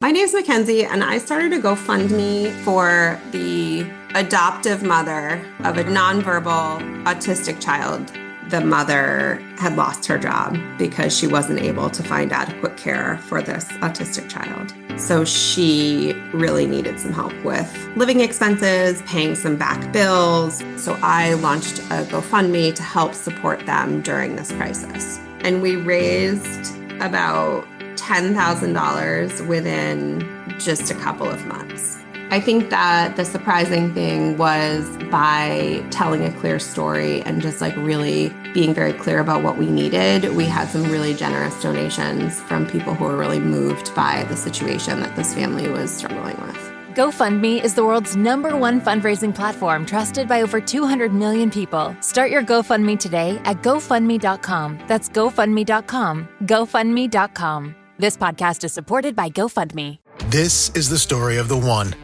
My name's Mackenzie, and I started a GoFundMe for the adoptive mother of a nonverbal autistic child. The mother had lost her job because she wasn't able to find adequate care for this autistic child. So she really needed some help with living expenses, paying some back bills. So I launched a GoFundMe to help support them during this crisis. And we raised about $10,000 within just a couple of months. I think that the surprising thing was by telling a clear story and just really being very clear about what we needed, we had some really generous donations from people who were really moved by the situation that this family was struggling with. GoFundMe is the world's #1 fundraising platform trusted by over 200 million people. Start your GoFundMe today at GoFundMe.com. That's GoFundMe.com. GoFundMe.com. This podcast is supported by GoFundMe. This is the story of the one.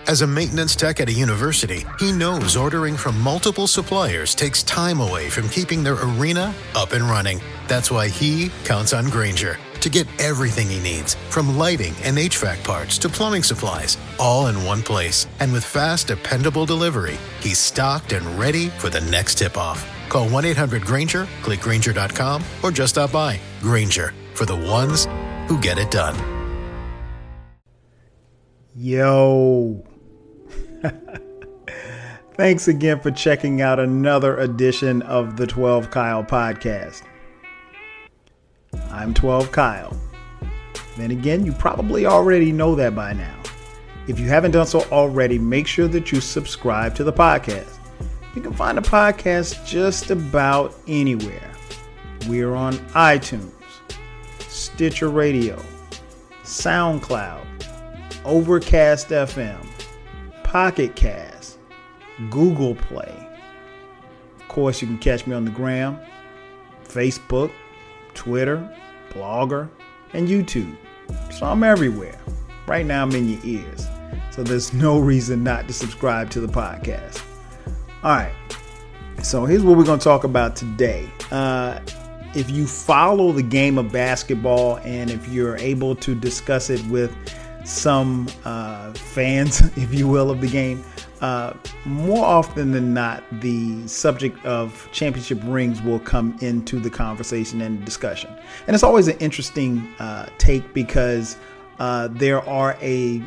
As a maintenance tech at a university, he knows ordering from multiple suppliers takes time away from keeping their arena up and running. That's why he counts on Grainger to get everything he needs, from lighting and HVAC parts to plumbing supplies, all in one place. And with fast, dependable delivery, he's stocked and ready for the next tip-off. Call 1-800-GRAINGER, click Grainger.com, or just stop by. Grainger, for the ones who get it done. Yo. Thanks again for checking out another edition of the 12 Kyle podcast. I'm 12 Kyle. Then again, you probably already know that by now. If you haven't done so already, make sure that you subscribe to the podcast. You can find the podcast just about anywhere. We're on iTunes, Stitcher Radio, SoundCloud, Overcast Fm, Pocket Cast, Google Play. Of course, you can catch me on the gram, Facebook, Twitter, Blogger, and YouTube. So I'm everywhere. Right now I'm in your ears. So there's no reason not to subscribe to the podcast. All right. So here's what we're going to talk about today. If you follow the game of basketball and if you're able to discuss it with some fans, if you will, of the game, more often than not, the subject of championship rings will come into the conversation and discussion. And it's always an interesting take because there are a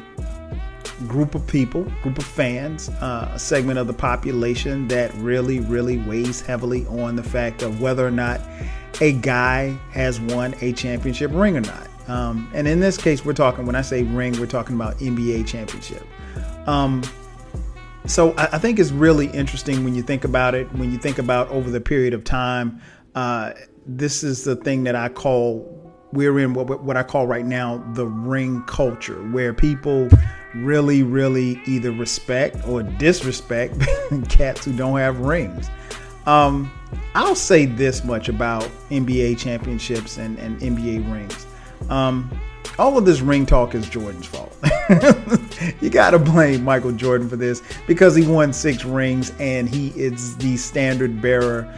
group of people, group of fans, a segment of the population that really weighs heavily on the fact of whether or not a guy has won a championship ring or not. And in this case, when I say ring, we're talking about NBA championship. So I think it's really interesting when you think about it, when you think about over the period of time. This is the thing that we're in what I call right now the ring culture, where people really either respect or disrespect cats who don't have rings. I'll say this much about NBA championships and NBA rings. All of this ring talk is Jordan's fault. You got to blame Michael Jordan for this because he won 6 rings and he is the standard bearer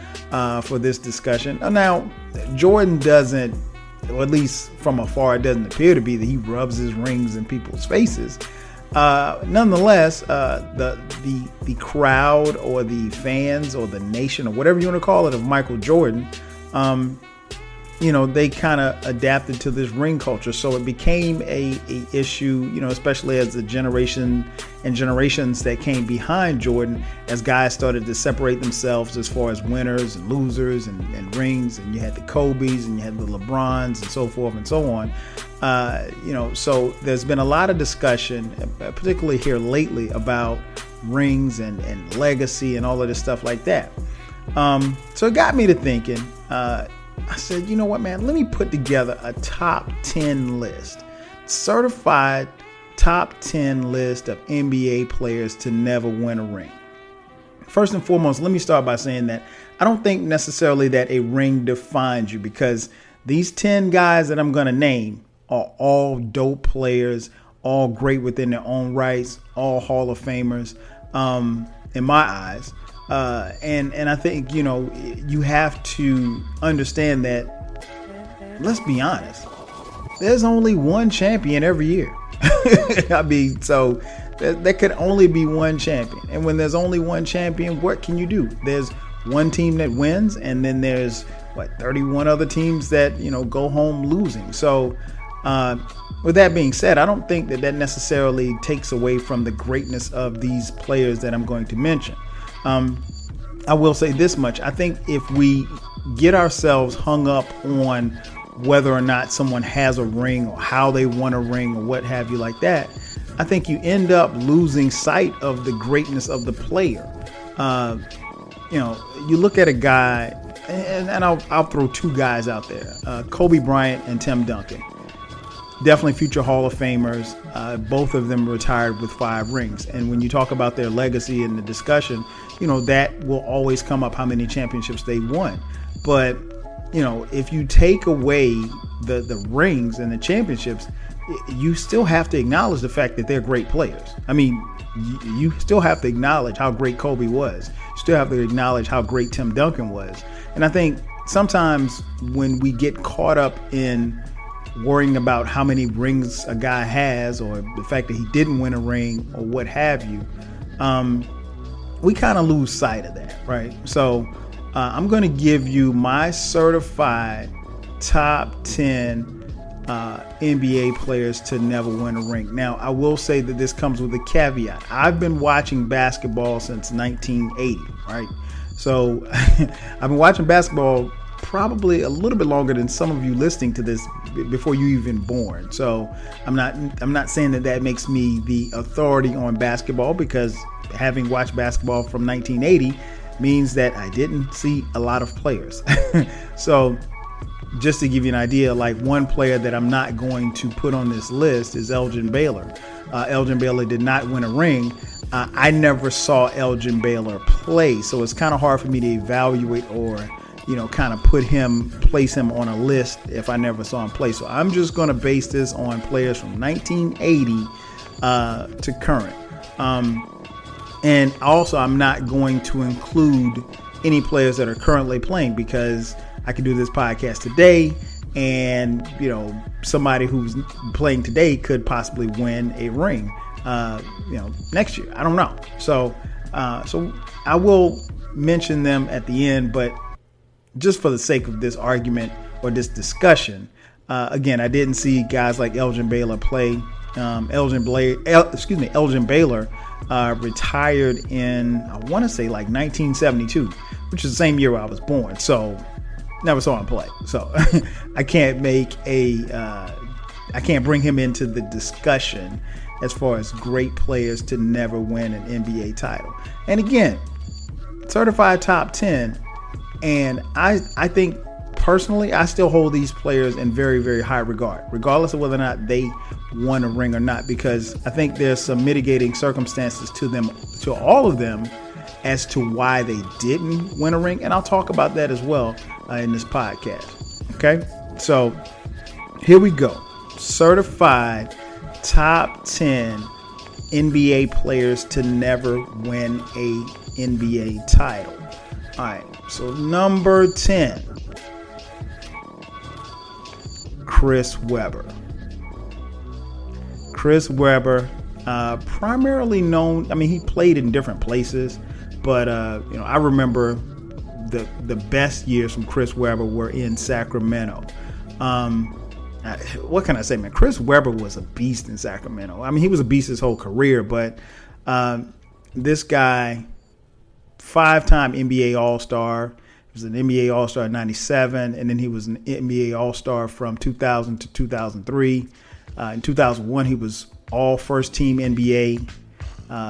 for this discussion. Now, Jordan doesn't, or at least from afar, it doesn't appear to be that he rubs his rings in people's faces. Nonetheless, the crowd or the fans or the nation or whatever you want to call it of Michael Jordan, they kind of adapted to this ring culture. So it became a issue, especially as the generation and generations that came behind Jordan, as guys started to separate themselves as far as winners and losers and rings. And you had the Kobe's and you had the LeBrons and so forth and so on. So there's been a lot of discussion, particularly here lately, about rings and legacy and all of this stuff like that. So it got me to thinking, I said, you know what, man, let me put together a top 10 list, certified top 10 list of NBA players to never win a ring. First and foremost, let me start by saying that I don't think necessarily that a ring defines you, because these 10 guys that I'm going to name are all dope players, all great within their own rights, all Hall of Famers, in my eyes. And I think, you have to understand that, let's be honest, there's only one champion every year. I mean, so there could only be one champion. And when there's only one champion, what can you do? There's one team that wins, and then there's 31 other teams that, go home losing. So with that being said, I don't think that necessarily takes away from the greatness of these players that I'm going to mention. I will say this much. I think if we get ourselves hung up on whether or not someone has a ring or how they won a ring or what have you like that, I think you end up losing sight of the greatness of the player. You look at a guy, and I'll throw two guys out there, Kobe Bryant and Tim Duncan. Definitely future Hall of Famers. Both of them retired with 5 rings. And when you talk about their legacy in the discussion, that will always come up, how many championships they won. But, if you take away the rings and the championships, you still have to acknowledge the fact that they're great players. I mean, you still have to acknowledge how great Kobe was. You still have to acknowledge how great Tim Duncan was. And I think sometimes when we get caught up in worrying about how many rings a guy has or the fact that he didn't win a ring or what have you, we kind of lose sight of that, right? So I'm going to give you my certified top 10 NBA players to never win a ring. Now, I will say that this comes with a caveat. I've been watching basketball since 1980, right? So I've been watching basketball probably a little bit longer than some of you listening to this before you even born. So I'm not saying that makes me the authority on basketball, because having watched basketball from 1980 means that I didn't see a lot of players. So just to give you an idea, one player that I'm not going to put on this list is Elgin Baylor. Elgin Baylor did not win a ring. I never saw Elgin Baylor play, so it's kind of hard for me to evaluate or kind of place him on a list if I never saw him play. So I'm just going to base this on players from 1980 to current. And also, I'm not going to include any players that are currently playing, because I could do this podcast today and, somebody who's playing today could possibly win a ring, next year. I don't know. So I will mention them at the end, but just for the sake of this argument or this discussion, again, I didn't see guys like Elgin Baylor play. Elgin Baylor retired in, I want to say 1972, which is the same year I was born. So never saw him play. So I can't bring him into the discussion as far as great players to never win an NBA title. And again, certified top 10. And I think personally, I still hold these players in very, very high regard, regardless of whether or not they won a ring or not, because I think there's some mitigating circumstances to all of them, as to why they didn't win a ring. And I'll talk about that as well in this podcast. Okay. So here we go. Certified top 10 NBA players to never win a NBA title. All right. So number 10, Chris Webber. Chris Webber, primarily known, he played in different places, but I remember the best years from Chris Webber were in Sacramento. What can I say, man? Chris Webber was a beast in Sacramento. He was a beast his whole career, but this guy, 5-time NBA All-Star. He was an NBA All-Star in 97, and then he was an NBA All-Star from 2000 to 2003. In 2001, he was all first-team NBA.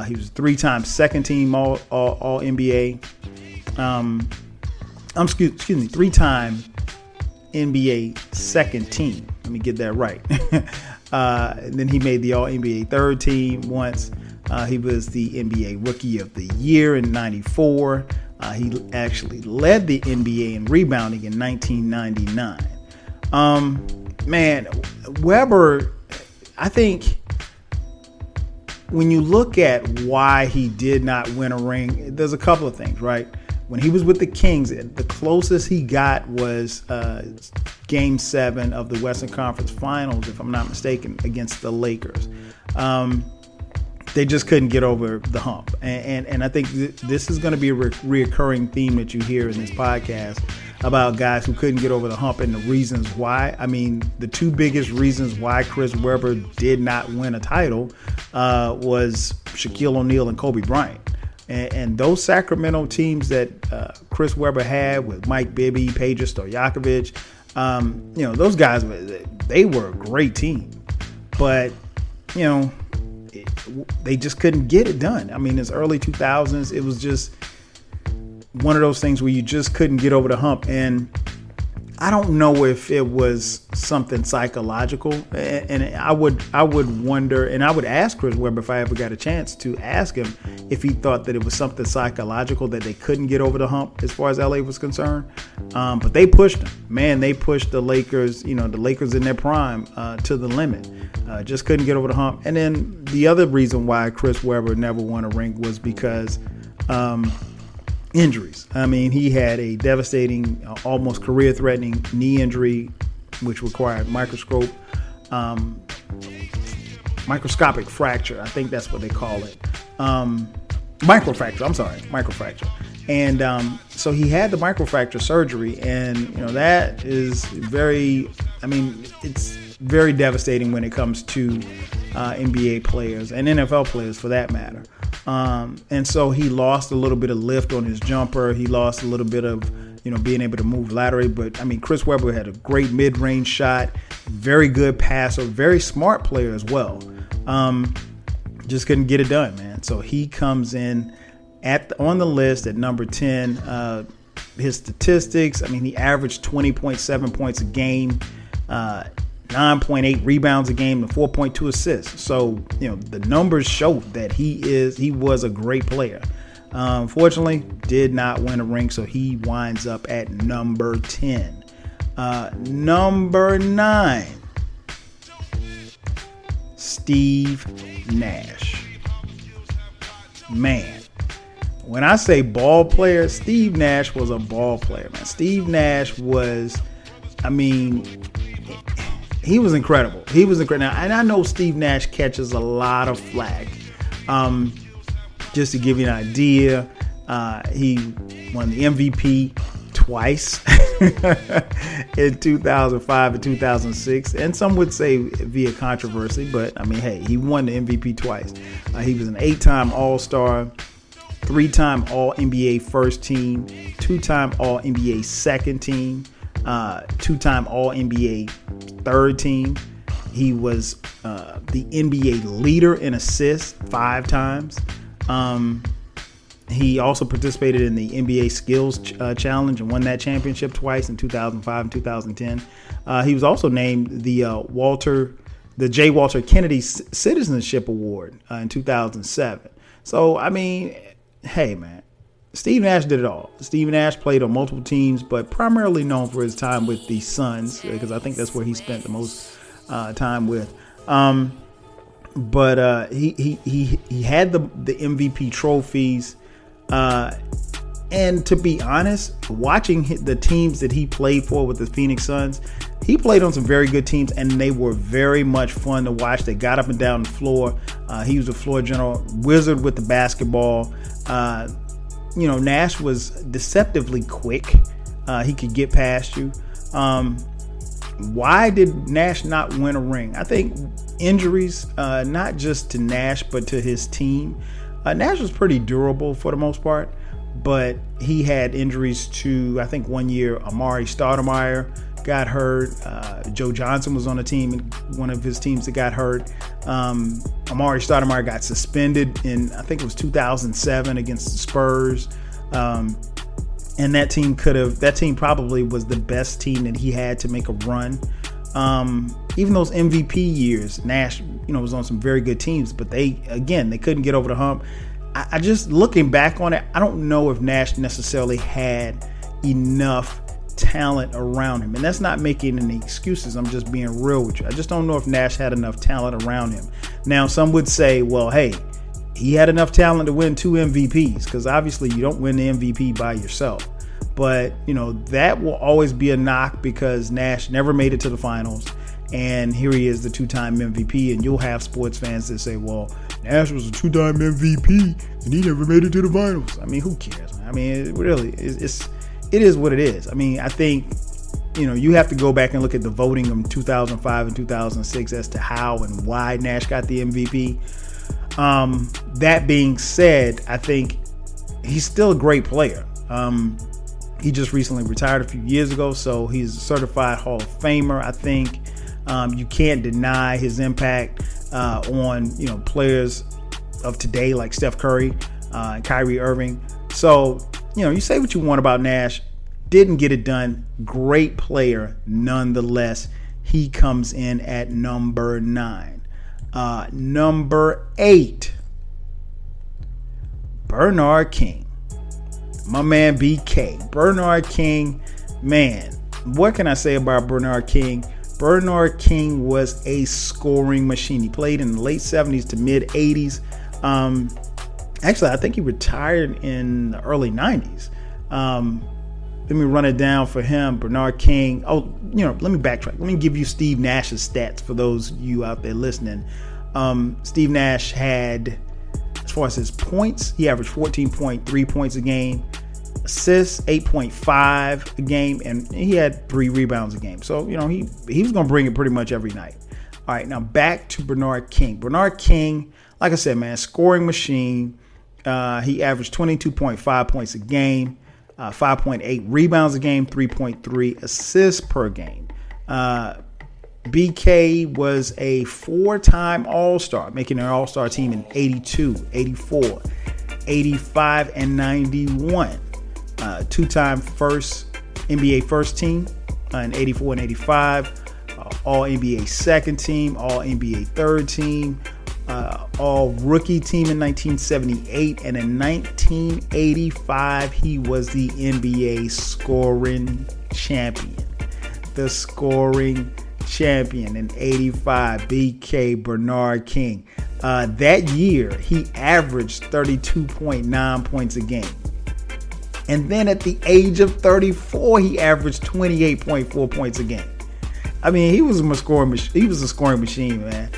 He was 3-time second-team all NBA. Excuse me, 3-time NBA second team. Let me get that right. And then he made the All-NBA third team once. He was the NBA Rookie of the Year in 94. He actually led the NBA in rebounding in 1999. Man, Webber, I think when you look at why he did not win a ring, there's a couple of things, right? when he was with the Kings, the closest he got was Game 7 of the Western Conference Finals, if I'm not mistaken, against the Lakers. They just couldn't get over the hump. And I think this is going to be a reoccurring theme that you hear in this podcast about guys who couldn't get over the hump and the reasons why. I mean, the two biggest reasons why Chris Webber did not win a title was Shaquille O'Neal and Kobe Bryant. And those Sacramento teams that Chris Webber had with Mike Bibby, Peja Stojakovic, those guys, they were a great team. But, they just couldn't get it done. I mean, it's early 2000s. It was just one of those things where you just couldn't get over the hump. And I don't know if it was something psychological. And I would wonder, and I would ask Chris Webber if I ever got a chance to ask him if he thought that it was something psychological that they couldn't get over the hump as far as LA was concerned. But they pushed them. Man, they pushed the Lakers, the Lakers in their prime to the limit. Just couldn't get over the hump. And then the other reason why Chris Webber never won a ring was because injuries. I mean, he had a devastating, almost career-threatening knee injury, which required microscopic fracture. I think that's what they call it. Microfracture. And so he had the microfracture surgery, and that is it's very devastating when it comes to NBA players and NFL players for that matter. And so he lost a little bit of lift on his jumper. He lost a little bit of, being able to move laterally. But Chris Webber had a great mid-range shot, very good passer, very smart player as well. Just couldn't get it done, man. So he comes in on the list at number 10. His statistics, he averaged 20.7 points a game, 9.8 rebounds a game, and 4.2 assists. So, the numbers show that he was a great player. Unfortunately, did not win a ring, so he winds up at number 10. Number 9, Steve Nash. Man, when I say ball player, Steve Nash was a ball player, man. Steve Nash was, he was incredible. And I know Steve Nash catches a lot of flack. Just to give you an idea, he won the MVP twice in 2005 and 2006. And some would say via controversy, but he won the MVP twice. He was an 8-time All-Star, 3-time All-NBA first team, 2-time All-NBA second team, 2-time All-NBA third team. He was the NBA leader in assists 5 times. He also participated in the NBA Skills Challenge and won that championship twice in 2005 and 2010. He was also named the J. Walter Kennedy Citizenship Award in 2007. So, hey, man. Steve Nash did it all. Steve Nash played on multiple teams, but primarily known for his time with the Suns, because I think that's where he spent the most time with. But he had the MVP trophies. And to be honest, watching the teams that he played for with the Phoenix Suns, he played on some very good teams, and they were very much fun to watch. They got up and down the floor. He was a floor general, wizard with the basketball. Nash was deceptively quick. He could get past you. Why did Nash not win a ring? I think injuries, not just to Nash, but to his team. Nash was pretty durable for the most part, but he had injuries to, I think one year, Amari Stoudemire got hurt. Joe Johnson was on a team, one of his teams that got hurt. Amari Stoudemire got suspended in, I think it was 2007 against the Spurs. And that team probably was the best team that he had to make a run. Even those MVP years, Nash, was on some very good teams, but they couldn't get over the hump. I just, looking back on it, I don't know if Nash necessarily had enough talent around him. And that's not making any excuses. I'm just being real with you. I just don't know if Nash had enough talent around him. Now, some would say, well, hey, he had enough talent to win 2 MVPs, because obviously you don't win the MVP by yourself. But, that will always be a knock because Nash never made it to the finals. And here he is, the 2-time MVP. And you'll have sports fans that say, well, Nash was a 2-time MVP and he never made it to the finals. I mean, who cares? I mean, it is what it is. I mean, I think, you have to go back and look at the voting in 2005 and 2006 as to how and why Nash got the MVP. That being said, I think he's still a great player. He just recently retired a few years ago, so he's a certified Hall of Famer. I think you can't deny his impact on players of today like Steph Curry and Kyrie Irving. So you say what you want about Nash, didn't get it done. Great player nonetheless. He comes in at number 9. Number 8, Bernard King. My man BK. Bernard King, man, what can I say about Bernard King? Bernard King was a scoring machine. He played in the late 70s to mid 80s. Actually, I think he retired in the early 90s. Let me run it down for him. Bernard King. Oh, let me backtrack. Let me give you Steve Nash's stats for those of you out there listening. Steve Nash had, as far as his points, he averaged 14.3 points a game, assists 8.5 a game, and he had 3 rebounds a game. So, he was going to bring it pretty much every night. All right, now back to Bernard King. Bernard King, like I said, man, scoring machine. He averaged 22.5 points a game, 5.8 rebounds a game, 3.3 assists per game. BK was a 4-time All-Star, making an All-Star team in 82, 84, 85, and 91. 2-time NBA first team in 84 and 85. All NBA second team, all NBA third team, all rookie team in 1978. And in 1985, he was the NBA scoring champion. The scoring champion in 85, BK Bernard King. That year, he averaged 32.9 points a game. And then at the age of 34, he averaged 28.4 points a game. I mean, he was a scoring machine, man.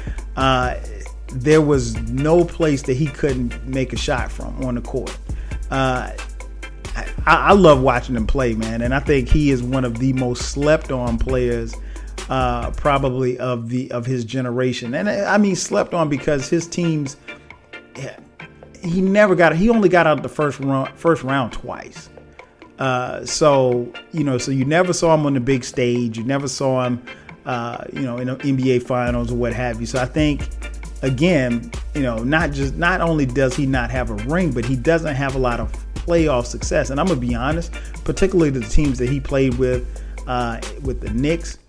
There was no place that he couldn't make a shot from on the court. I love watching him play, man. And I think he is one of the most slept on players probably of his generation. And I mean slept on because his teams, he only got out of the first round twice. So you never saw him on the big stage. You never saw him in the NBA finals or what have you. So I think, again, not only does he not have a ring, but he doesn't have a lot of playoff success. And I'm gonna be honest, particularly the teams that he played with the Knicks,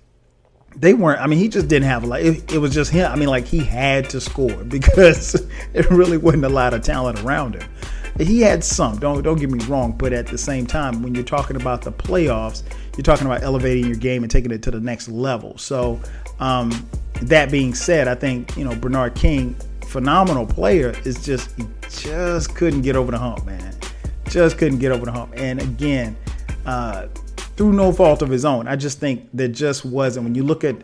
they weren't. I mean, he just didn't have a lot. It was just him. I mean, like, he had to score because there really wasn't a lot of talent around him. He had some. Don't get me wrong, but at the same time, when you're talking about the playoffs, you're talking about elevating your game and taking it to the next level. So, that being said, I think Bernard King, phenomenal player, he just couldn't get over the hump, man. Just couldn't get over the hump. And again, through no fault of his own, I just think there just wasn't. When you look at,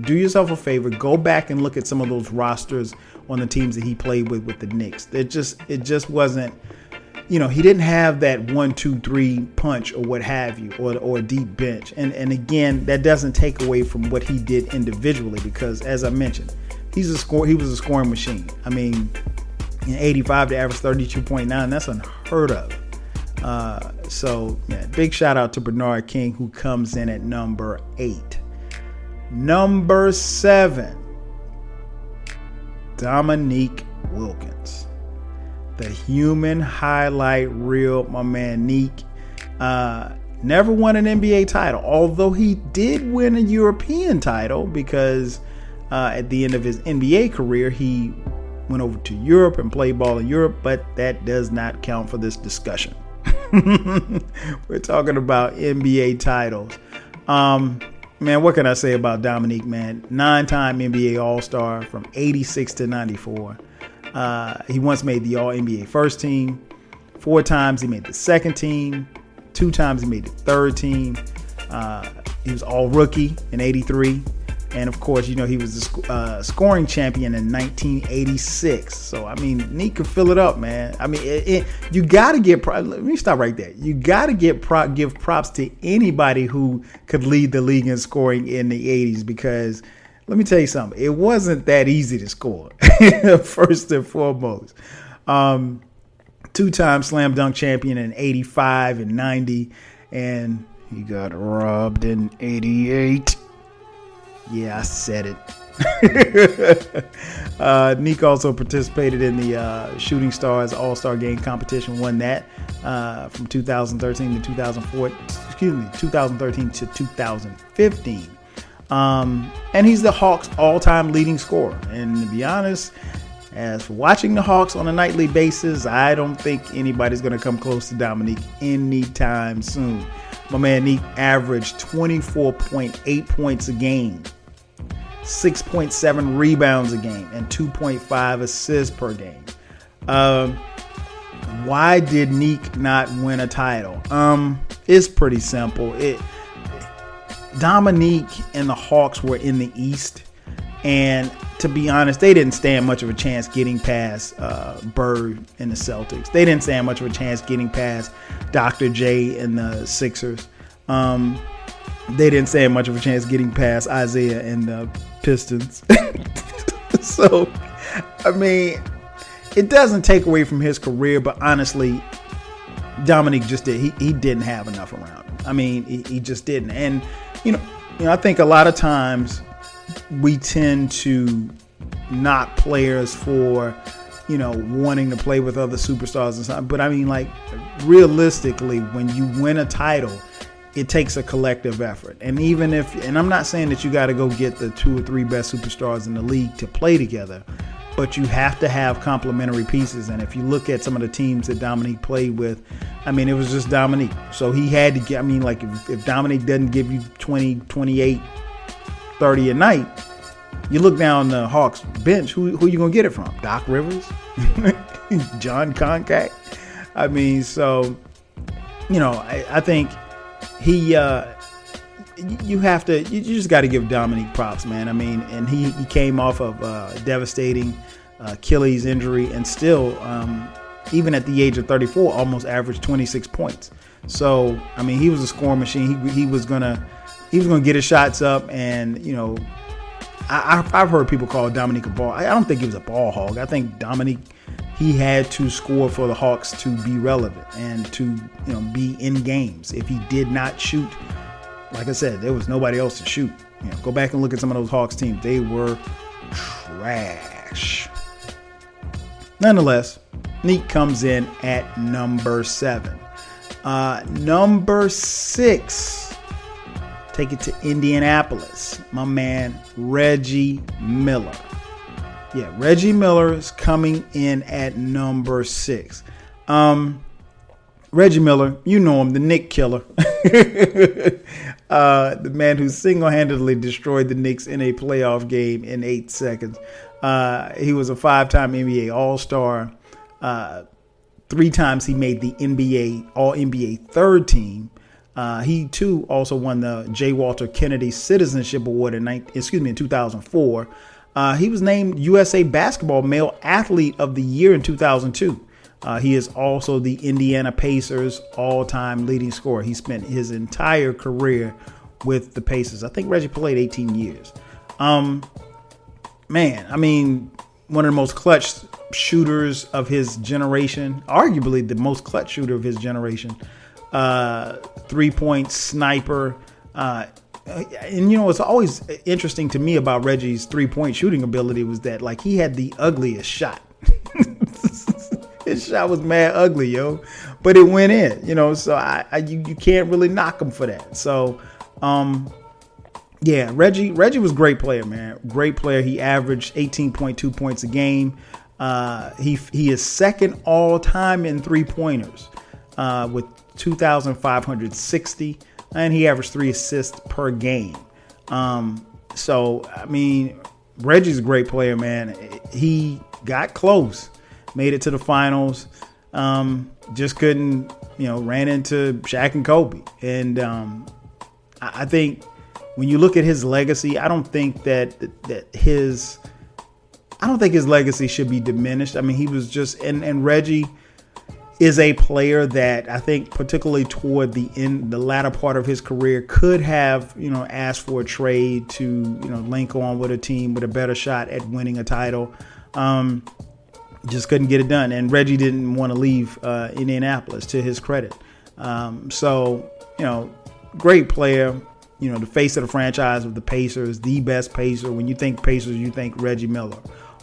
do yourself a favor, go back and look at some of those rosters on the teams that he played with the Knicks. It just wasn't, he didn't have that 1-2-3 punch or what have you, or a deep bench. And again, that doesn't take away from what he did individually, because as I mentioned, he was a scoring machine. I mean, in 85 to average 32.9, that's unheard of. So yeah, big shout out to Bernard King, who comes in at number 8. Number 7, Dominique Wilkins, the human highlight reel. My man Neek never won an NBA title, although he did win a European title because at the end of his NBA career, he went over to Europe and played ball in Europe, but that does not count for this discussion. We're talking about NBA titles. Man, what can I say about Dominique, man? 9-time NBA All-Star from 86 to 94. He once made the All-NBA first team. 4 times he made the second team. 2 times he made the third team. He was All-Rookie in 83. And, of course, he was the scoring champion in 1986. So, I mean, Neek could fill it up, man. I mean, you got to get – let me stop right there. You got to give props to anybody who could lead the league in scoring in the 80s because let me tell you something. It wasn't that easy to score, first and foremost. 2-time slam dunk champion in 85 and 90. And he got robbed in 88. Yeah, I said it. Neek also participated in the Shooting Stars All-Star Game competition, won that from 2013 to 2013 to 2015. And he's the Hawks' all-time leading scorer. And to be honest, as for watching the Hawks on a nightly basis, I don't think anybody's going to come close to Dominique anytime soon. My man Neek averaged 24.8 points a game, 6.7 rebounds a game, and 2.5 assists per game. Why did Neek not win a title? It's pretty simple. Dominique and the Hawks were in the East, and to be honest, they didn't stand much of a chance getting past Bird and the Celtics. They didn't stand much of a chance getting past Dr. J and the Sixers. They didn't stand much of a chance getting past Isaiah and the Pistons. So, I mean, it doesn't take away from his career, but honestly, Dominique just did. He didn't have enough around him. I mean, he just didn't. And, I think a lot of times we tend to knock players for, wanting to play with other superstars and stuff. But I mean, like, realistically, when you win a title, it takes a collective effort. And even and I'm not saying that you got to go get the 2 or 3 best superstars in the league to play together, but you have to have complementary pieces. And if you look at some of the teams that Dominique played with, I mean, it was just Dominique. So he had to get, I mean, like if Dominique doesn't give you 20, 28, 30 a night, you look down the Hawks bench, who you going to get it from? Doc Rivers? John Concact? I mean, so, I think you just got to give Dominique props, man. I mean, and he came off of devastating Achilles injury and still, even at the age of 34, almost averaged 26 points. So, I mean, he was a scoring machine. He was gonna get his shots up, and I've heard people call Dominique a ball. I don't think he was a ball hog. I think Dominique, he had to score for the Hawks to be relevant and to be in games. If he did not shoot, like I said, there was nobody else to shoot. Go back and look at some of those Hawks teams. They were trash. Nonetheless, Neek comes in at number 7. Number 6, take it to Indianapolis. My man, Reggie Miller. Yeah, Reggie Miller is coming in at number 6. Reggie Miller, you know him, the Knick killer. The man who single-handedly destroyed the Knicks in a playoff game in 8 seconds. He was a 5-time NBA All-Star. 3 times he made the NBA All-NBA third team. He, too, also won the J. Walter Kennedy Citizenship Award in 2004. He was named USA Basketball Male Athlete of the Year in 2002. He is also the Indiana Pacers all-time leading scorer. He spent his entire career with the Pacers. I think Reggie played 18 years. Man, I mean, one of the most clutch shooters of his generation, arguably the most clutch shooter of his generation. 3-point sniper. And it's always interesting to me about Reggie's 3-point shooting ability was that, like, he had the ugliest shot. His shot was mad ugly, yo, but it went in, so you can't really knock him for that. So, yeah, Reggie was a great player, man. Great player. He averaged 18.2 points a game. He is second all time in 3-pointers, with 2,560. And he averaged 3 assists per game. So, I mean, Reggie's a great player, man. He got close, made it to the finals. Just couldn't, ran into Shaq and Kobe. And I think when you look at his legacy, I don't think his legacy should be diminished. I mean, he was just, and Reggie is a player that I think particularly toward the latter part of his career could have, asked for a trade to, link on with a team with a better shot at winning a title. Just couldn't get it done. And Reggie didn't want to leave Indianapolis, to his credit. So, great player, the face of the franchise of the Pacers, the best Pacer. When you think Pacers, you think Reggie Miller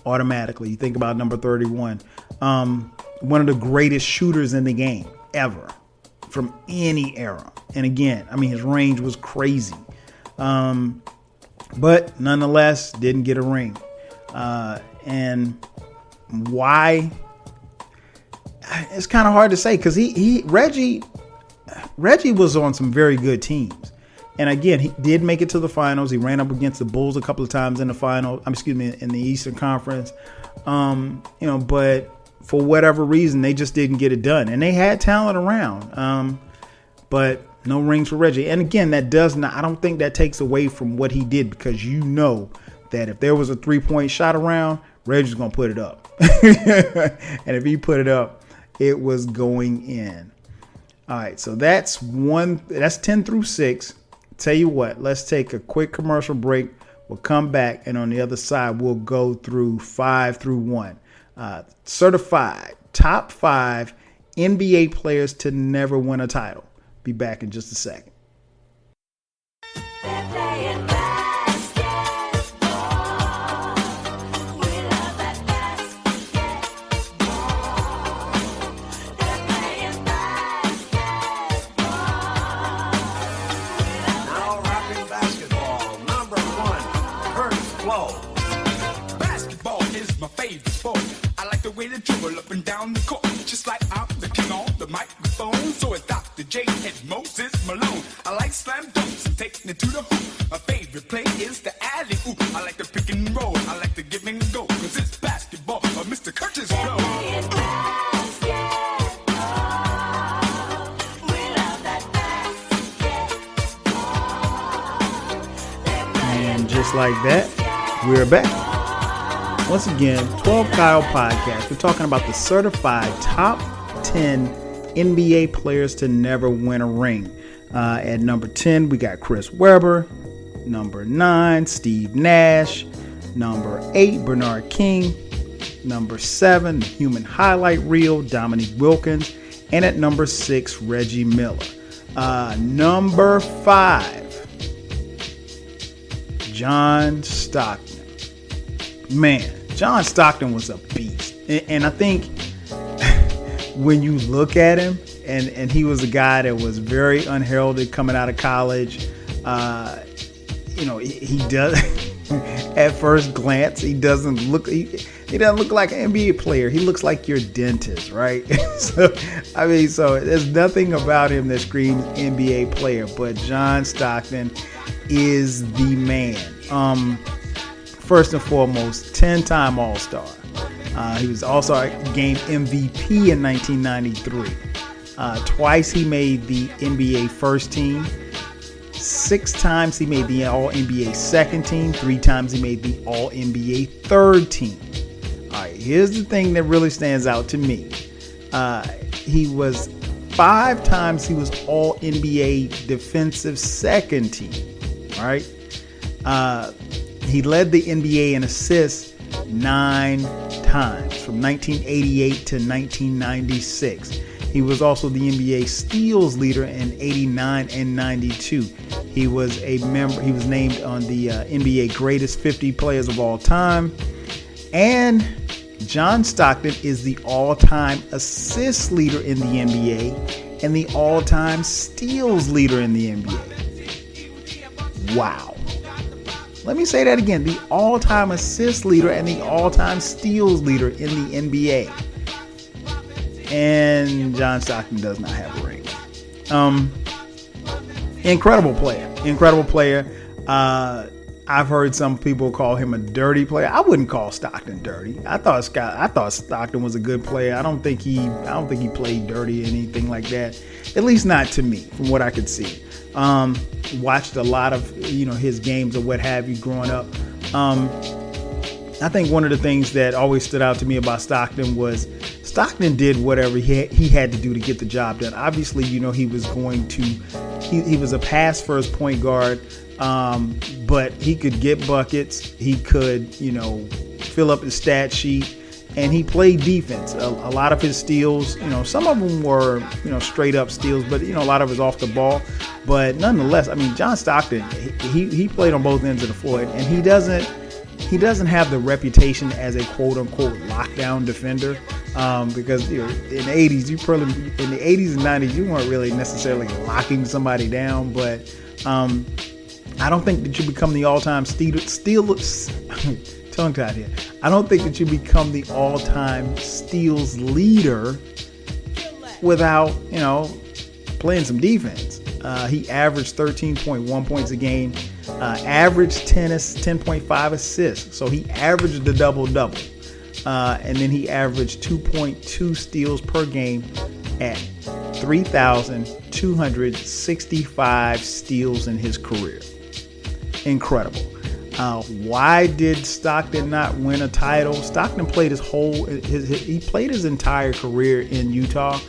automatically. You think about number 31. One of the greatest shooters in the game ever from any era. And again, I mean, his range was crazy. But nonetheless, didn't get a ring. And why? It's kind of hard to say, because Reggie was on some very good teams. And again, he did make it to the finals. He ran up against the Bulls a couple of times in the final. In the Eastern Conference. But for whatever reason, they just didn't get it done. And they had talent around. But no rings for Reggie. And again, I don't think that takes away from what he did, because that if there was a 3-point shot around, Reggie's going to put it up. And if he put it up, it was going in. All right, so that's 10 through 6. Tell you what, let's take a quick commercial break. We'll come back, and on the other side, we'll go through 5 through 1. Certified top 5 NBA players to never win a title. Be back in just a second. Dribble up and down the court, just like I'm the king on the microphone. So it's Dr. J and Moses Malone. I like slam dunks and taking it to the hoop. My favorite play is the alley oop. I like the pick and roll, I like the give and go, cause it's basketball or Mr. Curtis Blow. And just like that, we're back. Once again, 12 Kyle Podcast. We're talking about the certified top 10 NBA players to never win a ring. At number 10, we got Chris Webber. Number 9, Steve Nash. Number 8, Bernard King. Number 7, the human highlight reel, Dominique Wilkins. And at number 6, Reggie Miller. Number 5, John Stockton. Man, John Stockton was a beast. And I think when you look at him, and he was a guy that was very unheralded coming out of college. He does at first glance, he doesn't look like an NBA player. He looks like your dentist, right? So there's nothing about him that screams NBA player, but John Stockton is the man. First and foremost, 10-time All-Star. He was also a game MVP in 1993. Twice he made the NBA first team. 6 times he made the All-NBA second team. 3 times he made the All-NBA third team. All right, here's the thing that really stands out to me. He was 5 times he was All-NBA defensive second team. All right. He led the NBA in assists 9 times from 1988 to 1996. He was also the NBA steals leader in 89 and 92. He was named on the NBA greatest 50 players of all time. And John Stockton is the all-time assist leader in the NBA and the all-time steals leader in the NBA. Wow. Let me say that again. The all-time assist leader and the all-time steals leader in the NBA. And John Stockton does not have a ring. Incredible player. I've heard some people call him a dirty player. I wouldn't call Stockton dirty. I thought Stockton was a good player. I don't think he played dirty or anything like that. At least not to me, from what I could see. Watched a lot of his games or what have you growing up. I think one of the things that always stood out to me about Stockton was Stockton did whatever he had to do to get the job done. Obviously, he was a pass first point guard. But he could get buckets. He could, fill up his stat sheet, and he played defense. A lot of his steals, some of them were, straight up steals, but a lot of it was off the ball. But nonetheless, John Stockton, he played on both ends of the floor, and he doesn't have the reputation as a quote unquote lockdown defender. Because in the 80s, in the 80s and 90s, you weren't really necessarily locking somebody down, but I don't think that you become the all-time tongue-tied here. I don't think that you become the all-time steals leader without, playing some defense. He averaged 13.1 points a game, averaged 10.5 assists. So he averaged the double-double. And then he averaged 2.2 steals per game at 3,265 steals in his career. Incredible. Why did Stockton not win a title? Stockton played he played his entire career in Utah.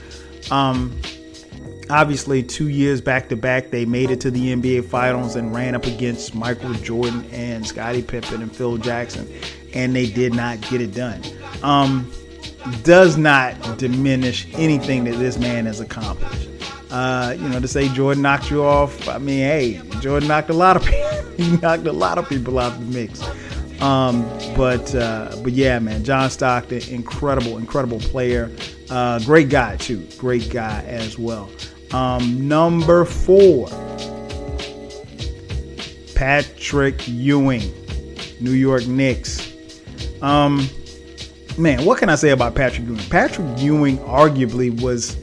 Obviously 2 years back to back, they made it to the NBA Finals and ran up against Michael Jordan and Scottie Pippen and Phil Jackson, and they did not get it done. Does not diminish anything that this man has accomplished. To say Jordan knocked you off, hey, Jordan knocked a lot of people. He knocked a lot of people out of the mix. But yeah, man, John Stockton, incredible player. Great guy too. Great guy as well. Number 4, Patrick Ewing, New York Knicks. Man, what can I say about Patrick Ewing? Patrick Ewing arguably was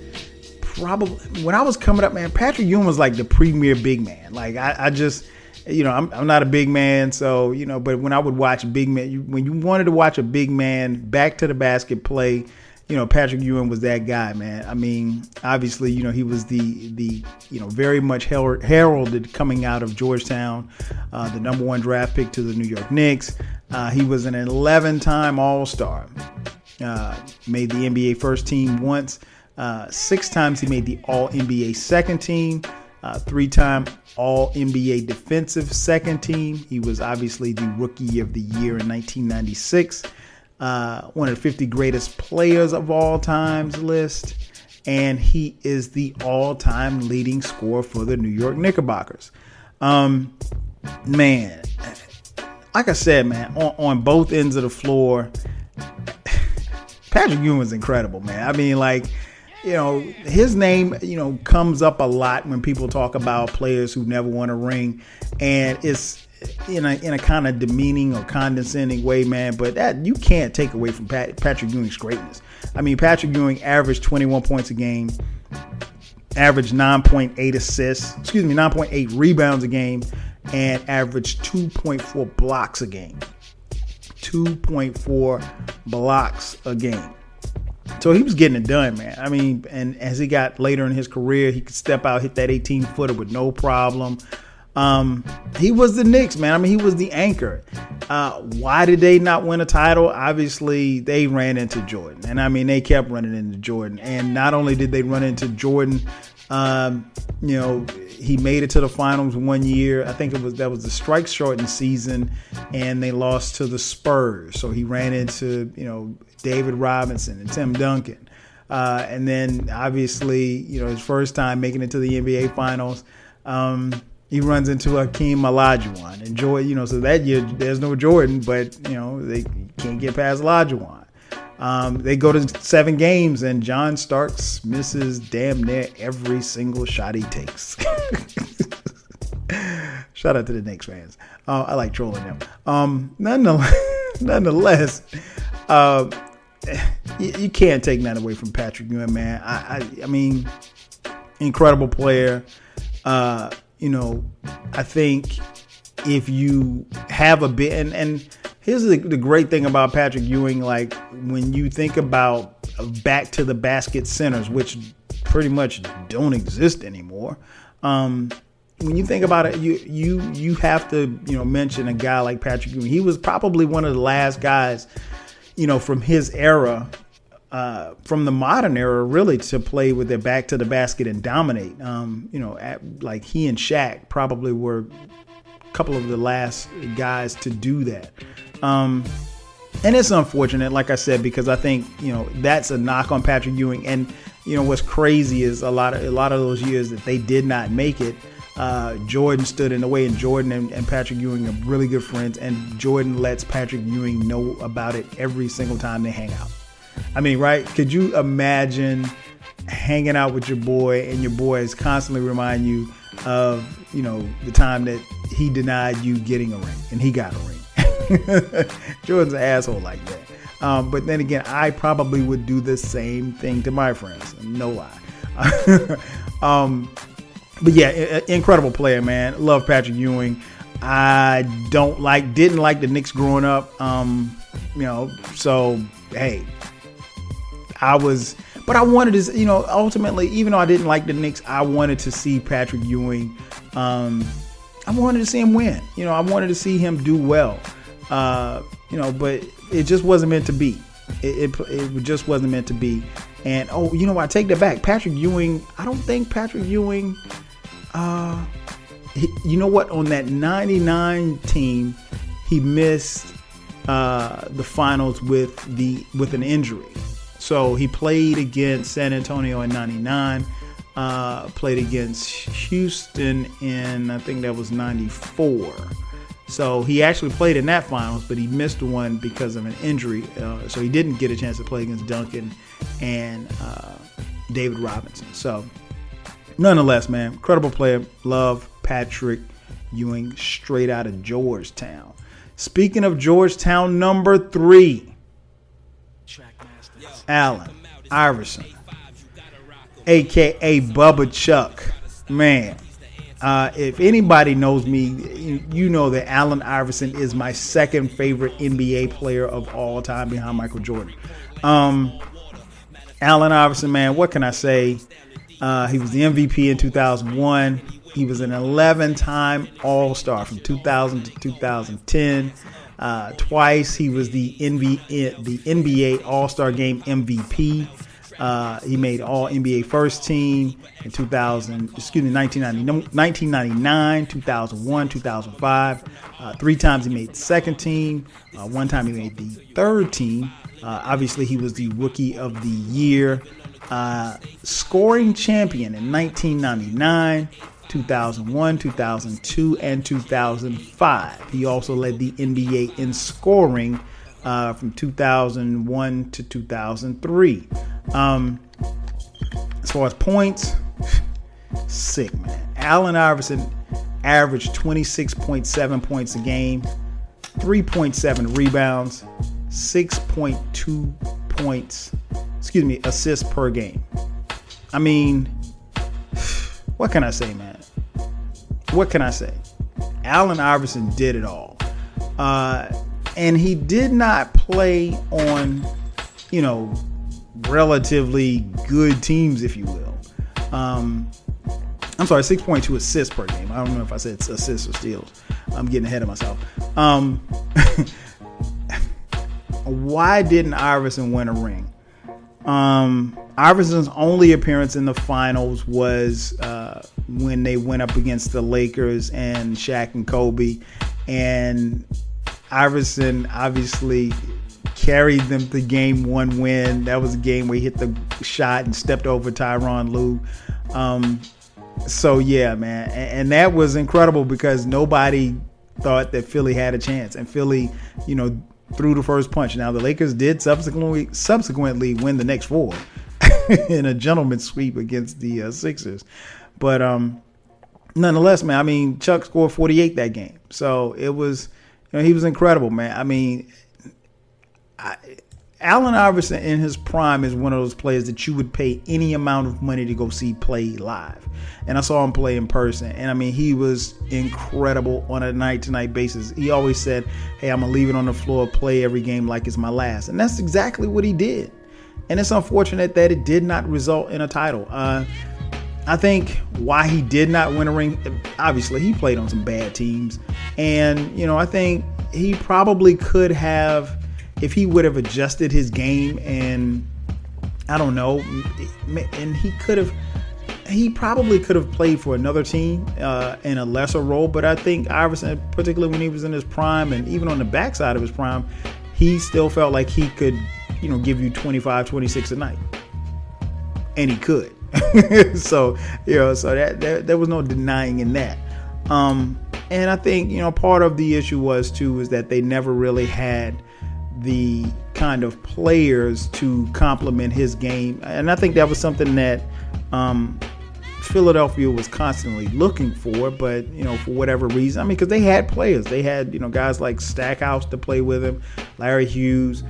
probably, when I was coming up, man, Patrick Ewing was like the premier big man. Like I just, I'm not a big man, so, but when I would watch big man, when you wanted to watch a big man back to the basket play, Patrick Ewing was that guy, man. Obviously, he was the very much heralded coming out of Georgetown, the number 1 draft pick to the New York Knicks. He was an 11-time All-Star, made the NBA first team once, 6 times he made the All-NBA second team, 3-time All-NBA defensive second team. He was obviously the Rookie of the Year in 1996. One of the 50 greatest players of all times list, and he is the all-time leading scorer for the New York Knickerbockers. Man, like I said, man, on both ends of the floor, Patrick Ewing is incredible, man. His name, comes up a lot when people talk about players who never won a ring, and it's in a kind of demeaning or condescending way, man, but that you can't take away from Patrick Ewing's greatness. Patrick Ewing averaged 21 points a game, averaged 9.8 rebounds a game, and averaged 2.4 blocks a game. 2.4 blocks a game. So he was getting it done, man. And as he got later in his career, he could step out, hit that 18-footer with no problem. He was the Knicks, man. He was the anchor. Why did they not win a title? Obviously, they ran into Jordan. And they kept running into Jordan. And not only did they run into Jordan, he made it to the finals 1 year. I think that was the strike shortened season, and they lost to the Spurs. So he ran into, David Robinson and Tim Duncan. And then obviously, his first time making it to the NBA finals, he runs into Hakeem Olajuwon. And Jordan, so that year there's no Jordan, but they can't get past Olajuwon. They go to 7 games, and John Starks misses damn near every single shot he takes. Shout out to the Knicks fans. I like trolling them. Nonetheless, you can't take that away from Patrick Ewing, man. I mean, incredible player. I think if you have a bit, and here's the great thing about Patrick Ewing, like when you think about back to the basket centers, which pretty much don't exist anymore. When you think about it, you have to, mention a guy like Patrick Ewing. He was probably one of the last guys, from his era, from the modern era, really, to play with their back to the basket and dominate. Like he and Shaq probably were a couple of the last guys to do that. And it's unfortunate, like I said, because I think, that's a knock on Patrick Ewing. And, what's crazy is a lot of those years that they did not make it. Jordan stood in the way, and Jordan and Patrick Ewing are really good friends, and Jordan lets Patrick Ewing know about it every single time they hang out. I mean, right? Could you imagine hanging out with your boy and your boy is constantly reminding you of, the time that he denied you getting a ring and he got a ring? Jordan's an asshole like that. But then again, I probably would do the same thing to my friends. No lie. But yeah, incredible player, man. Love Patrick Ewing. I didn't like the Knicks growing up. So hey, but I wanted to, ultimately, even though I didn't like the Knicks, I wanted to see Patrick Ewing. I wanted to see him win. I wanted to see him do well. But it just wasn't meant to be. It just wasn't meant to be. And I take that back. Patrick Ewing, I don't think Patrick Ewing, on that 99 team, he missed the finals with an injury. So he played against San Antonio in 99, played against Houston in, I think that was 94. So he actually played in that finals, but he missed one because of an injury. So he didn't get a chance to play against Duncan and David Robinson. So nonetheless, man, incredible player. Love Patrick Ewing, straight out of Georgetown. Speaking of Georgetown, number 3, Allen Iverson, a.k.a. Bubba Chuck. Man, if anybody knows me, you know that Allen Iverson is my second favorite NBA player of all time behind Michael Jordan. Allen Iverson, man, what can I say? He was the MVP in 2001. He was an 11-time All-Star from 2000 to 2010. Twice he was the NBA All-Star Game MVP. He made All NBA First Team in 1999, 2001, 2005. 3 times he made Second Team. 1 time he made the Third Team. Obviously, he was the Rookie of the Year. Scoring champion in 1999, 2001, 2002, and 2005. He also led the NBA in scoring from 2001 to 2003. As far as points, sick, man. Allen Iverson averaged 26.7 points a game, 3.7 rebounds, 6.2 assists per game. I mean, what can I say, man? What can I say? Allen Iverson did it all. And he did not play on, relatively good teams, if you will. I'm sorry, 6.2 assists per game. I don't know if I said assists or steals. I'm getting ahead of myself. Why didn't Iverson win a ring? Iverson's only appearance in the finals was when they went up against the Lakers and Shaq and Kobe. And Iverson obviously carried them to game 1 win. That was a game where he hit the shot and stepped over Tyronn Lue. So yeah, man. And that was incredible because nobody thought that Philly had a chance. And Philly, threw the first punch. Now the Lakers did subsequently win the next 4 in a gentleman's sweep against the Sixers. But nonetheless, man, I mean, Chuck scored 48 that game. So it was, he was incredible, man. I mean, Allen Iverson in his prime is one of those players that you would pay any amount of money to go see play live. And I saw him play in person. And I mean, he was incredible on a night-to-night basis. He always said, hey, I'm going to leave it on the floor, play every game like it's my last. And that's exactly what he did. And it's unfortunate that it did not result in a title. I think why he did not win a ring, obviously he played on some bad teams. And, I think he probably could have, if he would have adjusted his game, and I don't know, and he probably could have played for another team in a lesser role. But I think Iverson, particularly when he was in his prime and even on the backside of his prime, he still felt like he could, give you 25, 26 a night. And he could. So there was no denying in that. And I think, part of the issue was that they never really had the kind of players to complement his game. And I think that was something that Philadelphia was constantly looking for, but, for whatever reason, I mean, because they had players. They had, guys like Stackhouse to play with him, Larry Hughes.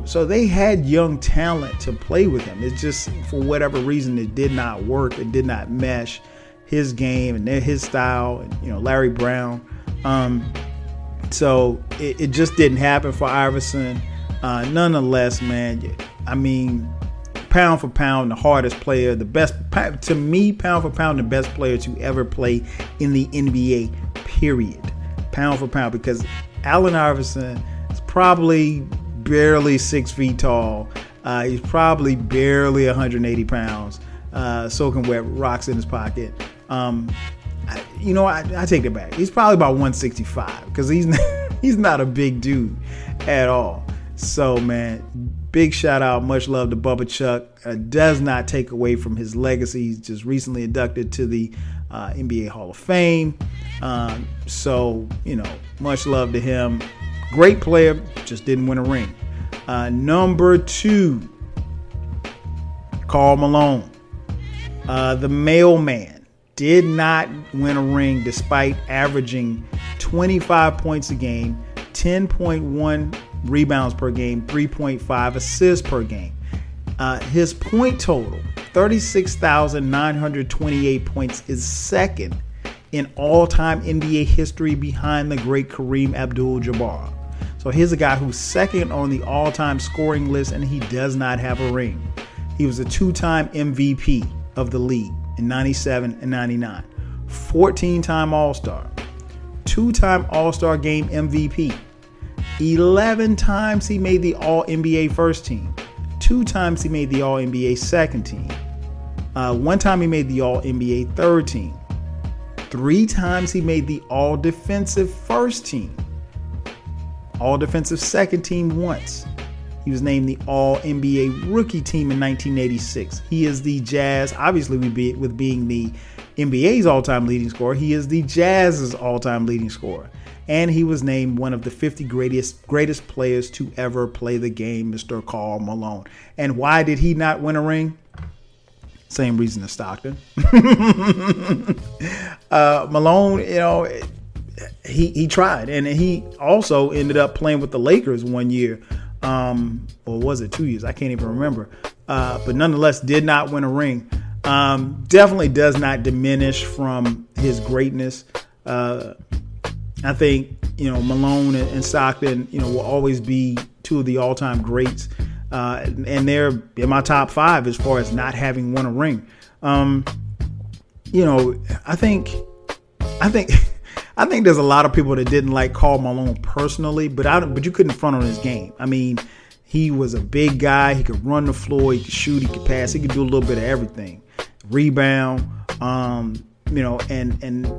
So they had young talent to play with him. It's just, for whatever reason, it did not work. It did not mesh his game and his style, and, Larry Brown. So it just didn't happen for Iverson. Nonetheless, man, I mean, pound for pound, the hardest player, the best, to me, pound for pound, the best player to ever play in the NBA, period. Pound for pound, because Allen Iverson is probably barely 6 feet tall. He's probably barely 180 pounds, soaking wet, rocks in his pocket. I take that back. He's probably about 165 because he's not a big dude at all. So, man, big shout out, much love to Bubba Chuck. Does not take away from his legacy. He's just recently inducted to the NBA Hall of Fame. So, much love to him. Great player, just didn't win a ring. Number 2, Karl Malone. The mailman did not win a ring despite averaging 25 points a game, 10.1 rebounds per game, 3.5 assists per game. His point total, 36,928 points, is second in all-time NBA history behind the great Kareem Abdul-Jabbar. So here's a guy who's second on the all-time scoring list, and he does not have a ring. He was a 2-time MVP of the league in 97 and 99, 14-time All-Star, 2-time All-Star Game MVP, 11 times he made the All-NBA first team, 2 times he made the All-NBA second team, 1 time he made the All-NBA third team, 3 times he made the All-Defensive first team, All-Defensive second team once. He was named the All-NBA Rookie Team in 1986. He is the Jazz, obviously with being the NBA's all-time leading scorer, he is the Jazz's all-time leading scorer. And he was named one of the 50 greatest players to ever play the game, Mr. Karl Malone. And why did he not win a ring? Same reason as Stockton. Malone, he tried. And he also ended up playing with the Lakers one year. Or was it 2 years? I can't even remember. But nonetheless, did not win a ring. Definitely does not diminish from his greatness. I think, Malone and Stockton, will always be 2 of the all-time greats. And they're in my top 5 as far as not having won a ring. I think there's a lot of people that didn't like Karl Malone personally, but you couldn't front on his game. I mean, he was a big guy. He could run the floor. He could shoot. He could pass. He could do a little bit of everything. Rebound. And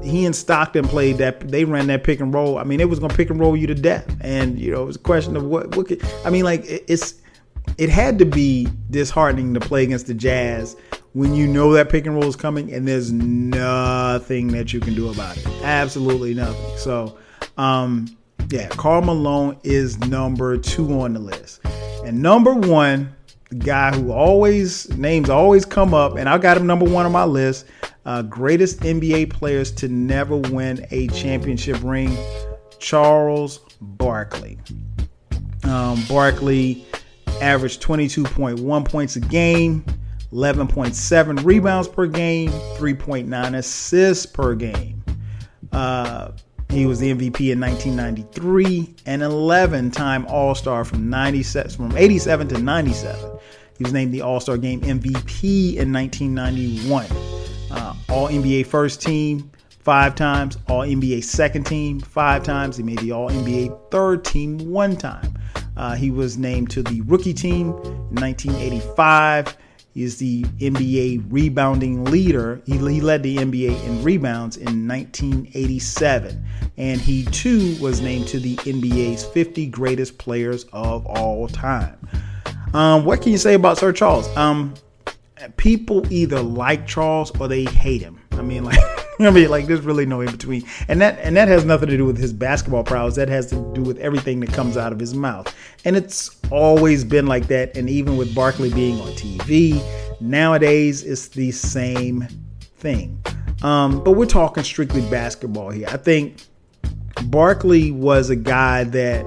he and Stockton played that. They ran that pick and roll. I mean, it was gonna pick and roll you to death. And it was a question of what could. I mean, like it had to be disheartening to play against the Jazz when you know that pick and roll is coming and there's nothing that you can do about it. Absolutely nothing. So, Karl Malone is number 2 on the list. And number 1, the guy who names always come up, and I got him number 1 on my list, greatest NBA players to never win a championship ring, Charles Barkley. Barkley averaged 22.1 points a game, 11.7 rebounds per game, 3.9 assists per game. He was the MVP in 1993 and 11-time All-Star from 87 to 97. He was named the All-Star Game MVP in 1991. All-NBA first team 5 times, All-NBA second team 5 times. He made the All-NBA third team 1 time. He was named to the rookie team in 1985. He is the NBA rebounding leader. He led the NBA in rebounds in 1987. And he, too, was named to the NBA's 50 greatest players of all time. What can you say about Sir Charles? People either like Charles or they hate him. There's really no in between. And that has nothing to do with his basketball prowess. That has to do with everything that comes out of his mouth. And it's always been like that. And even with Barkley being on TV, nowadays it's the same thing. But we're talking strictly basketball here. I think Barkley was a guy that,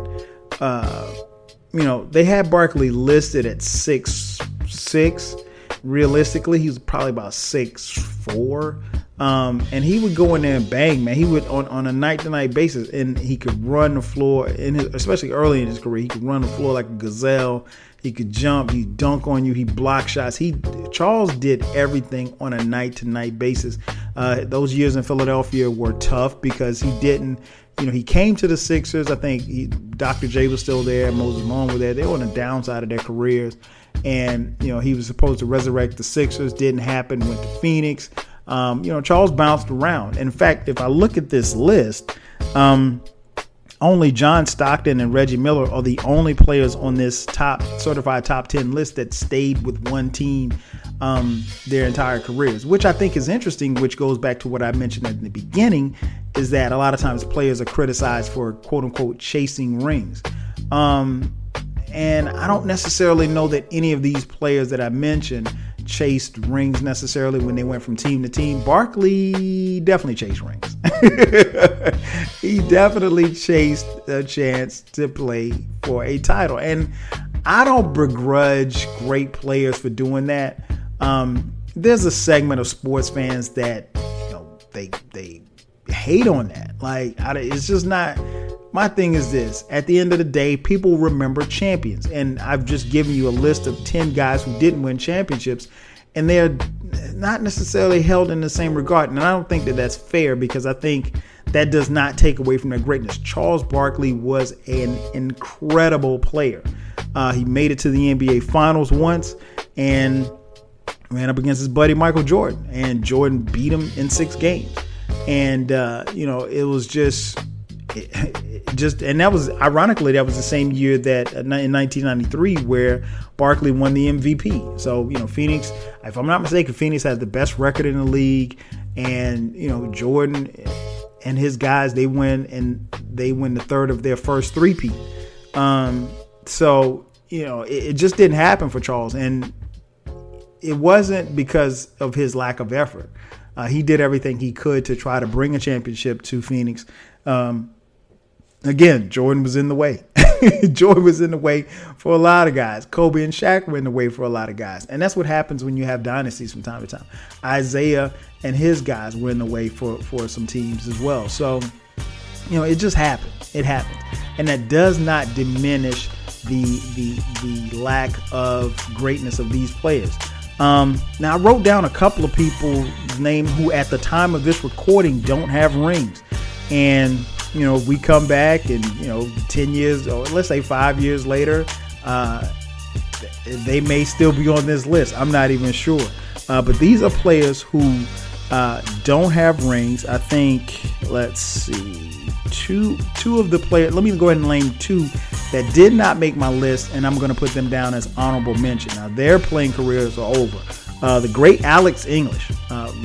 they had Barkley listed at 6'6". Realistically, he was probably about 6'4". And he would go in there and bang, man. He would on a night-to-night basis, and he could run the floor, especially early in his career. He could run the floor like a gazelle. He could jump. He'd dunk on you. He'd block shots. Charles did everything on a night-to-night basis. Those years in Philadelphia were tough because he didn't. He came to the Sixers. I think Dr. J was still there. Moses Malone were there. They were on the downside of their careers. And, he was supposed to resurrect the Sixers. Didn't happen. Went to Phoenix. Charles bounced around. In fact, if I look at this list, only John Stockton and Reggie Miller are the only players on this certified top 10 list that stayed with one team their entire careers, which I think is interesting, which goes back to what I mentioned at the beginning, is that a lot of times players are criticized for quote unquote chasing rings. And I don't necessarily know that any of these players that I mentioned chased rings necessarily when they went from team to team. Barkley definitely chased rings. He definitely chased a chance to play for a title. And I don't begrudge great players for doing that. There's a segment of sports fans that, they hate on that. It's just not. My thing is this: at the end of the day, people remember champions, and I've just given you a list of 10 guys who didn't win championships, and they're not necessarily held in the same regard. And I don't think that that's fair, because I think that does not take away from their greatness. Charles Barkley was an incredible player. He made it to the NBA Finals once, and ran up against his buddy Michael Jordan, and Jordan beat him in 6 games. And it was just, and that was, ironically, that was the same year that in 1993 where Barkley won the MVP. So, Phoenix, if I'm not mistaken, Phoenix has the best record in the league, and, Jordan and his guys, they win the third of their first three-peat. So, it just didn't happen for Charles, and it wasn't because of his lack of effort. He did everything he could to try to bring a championship to Phoenix. Again, Jordan was in the way. Jordan was in the way for a lot of guys. Kobe and Shaq were in the way for a lot of guys. And that's what happens when you have dynasties from time to time. Isaiah and his guys were in the way for some teams as well. So, it just happened. It happened. And that does not diminish the lack of greatness of these players. Now, I wrote down a couple of people's names who at the time of this recording don't have rings. And, we come back and, 10 years, or let's say 5 years later, they may still be on this list. I'm not even sure. But these are players who don't have rings. I think, let's see, two of the players. Let me go ahead and name 2 that did not make my list, and I'm going to put them down as honorable mention. Now, their playing careers are over. The great Alex English,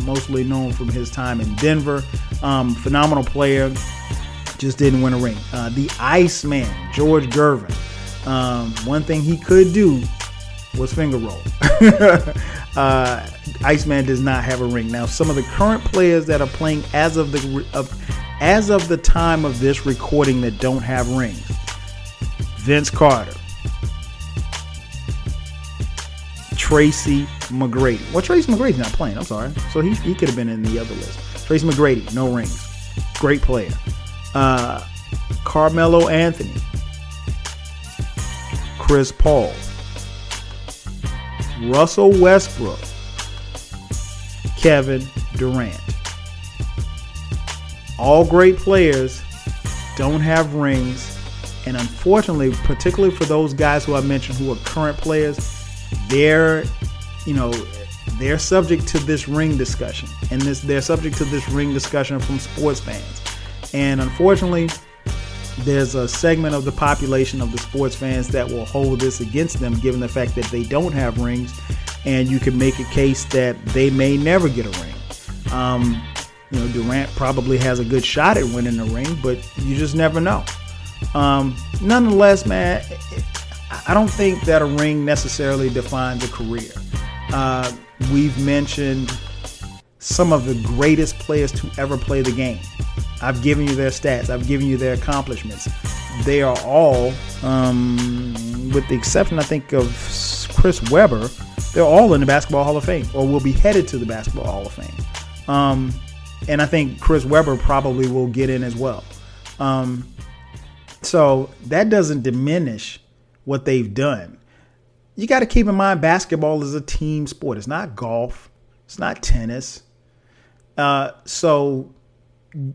mostly known from his time in Denver, phenomenal player, just didn't win a ring. The Iceman, George Gervin, one thing he could do was finger roll. Iceman does not have a ring. Now, some of the current players that are playing as of the time of this recording that don't have rings: Vince Carter, Tracy McGrady. Well, Tracy McGrady's not playing. I'm sorry. So he could have been in the other list. Tracy McGrady, no rings. Great player. Carmelo Anthony. Chris Paul. Russell Westbrook. Kevin Durant. All great players, don't have rings, and unfortunately, particularly for those guys who I mentioned who are current players, they're subject to this ring discussion, and they're subject to this ring discussion from sports fans. And unfortunately, there's a segment of the population of the sports fans that will hold this against them, given the fact that they don't have rings, and you can make a case that they may never get a ring. Durant probably has a good shot at winning the ring, but you just never know. Nonetheless, man, I don't think that a ring necessarily defines a career. We've mentioned some of the greatest players to ever play the game. I've given you their stats. I've given you their accomplishments. They are all, with the exception, I think, of Chris Webber, they're all in the Basketball Hall of Fame, or will be headed to the Basketball Hall of Fame. And I think Chris Webber probably will get in as well. So that doesn't diminish what they've done. You got to keep in mind, basketball is a team sport. It's not golf. It's not tennis. So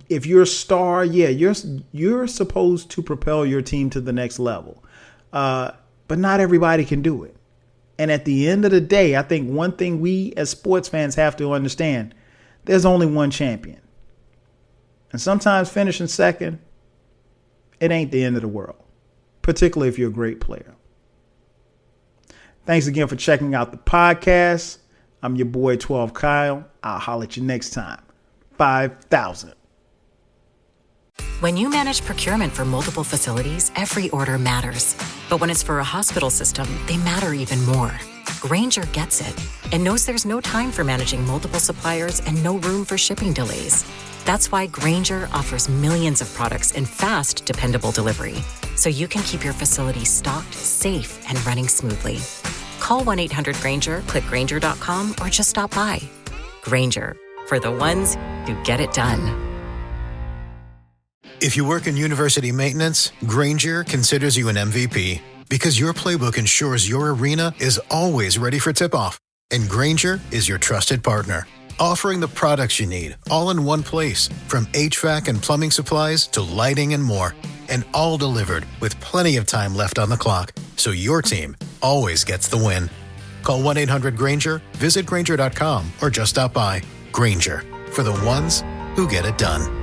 if you're a star, you're supposed to propel your team to the next level. But not everybody can do it. And at the end of the day, I think one thing we as sports fans have to understand, there's only one champion. And sometimes finishing second, it ain't the end of the world, particularly if you're a great player. Thanks again for checking out the podcast. I'm your boy 12 Kyle. I'll holler at you next time. 5,000. When you manage procurement for multiple facilities, every order matters. But when it's for a hospital system, they matter even more. Grainger gets it and knows there's no time for managing multiple suppliers and no room for shipping delays. That's why Grainger offers millions of products in fast, dependable delivery, so you can keep your facility stocked, safe, and running smoothly. Call 1-800-GRAINGER, click Grainger.com, or just stop by. Grainger, for the ones who get it done. If you work in university maintenance, Grainger considers you an MVP because your playbook ensures your arena is always ready for tip-off. And Grainger is your trusted partner, offering the products you need all in one place, from HVAC and plumbing supplies to lighting and more, and all delivered with plenty of time left on the clock, so your team always gets the win. Call 1-800-GRAINGER, visit Grainger.com, or just stop by. Grainger, for the ones who get it done.